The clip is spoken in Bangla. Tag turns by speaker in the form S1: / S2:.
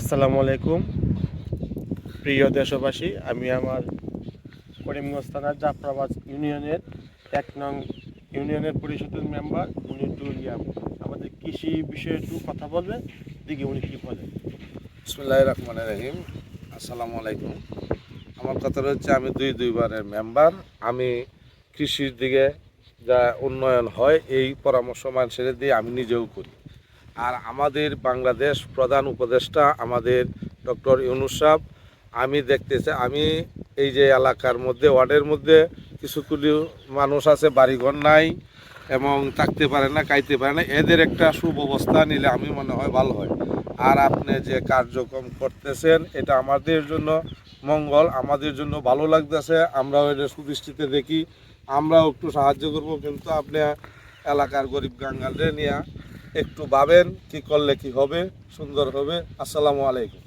S1: আসসালামু আলাইকুম প্রিয় দেশবাসী। আমি আমার করিমগঞ্জ থানার জাফরাবাদ ইউনিয়নের ১ নং ইউনিয়নের পরিষদের মেম্বার মনিরুল ইসলাম। আমাদের কৃষি বিষয়ে একটু কথা বলবেন, দেখি উনি কী বলেন।
S2: বিসমিল্লাহির রহমানির রহিম। আসসালামু আলাইকুম। আমার কথা হচ্ছে আমি দুইবারের মেম্বার। আমি কৃষির দিকে যা উন্নয়ন হয় এই পরামর্শ মানুষের দিয়ে আমি নিজেও করি। আর আমাদের বাংলাদেশ প্রধান উপদেষ্টা আমাদের ডক্টর ইউনূস সাহেব, আমি দেখতেছি আমি এই যে এলাকার মধ্যে ওয়ার্ডের মধ্যে কিছুগুলি মানুষ আছে বাড়িঘর নাই এবং থাকতে পারে না, খাইতে পারে না, এদের একটা সুব্যবস্থা নিলে আমি মনে হয় ভালো হয়। আর আপনি যে কার্যক্রম করতেছেন এটা আমাদের জন্য মঙ্গল, আমাদের জন্য ভালো লাগতেছে। আমরাও এটা সুদৃষ্টিতে দেখি, আমরাও একটু সাহায্য করব, কিন্তু আপনি এলাকার গরিব গাঙ্গালরে নিয়ে একটু ভাবেন কি করলে কি হবে, সুন্দর হবে। আসসালামু আলাইকুম।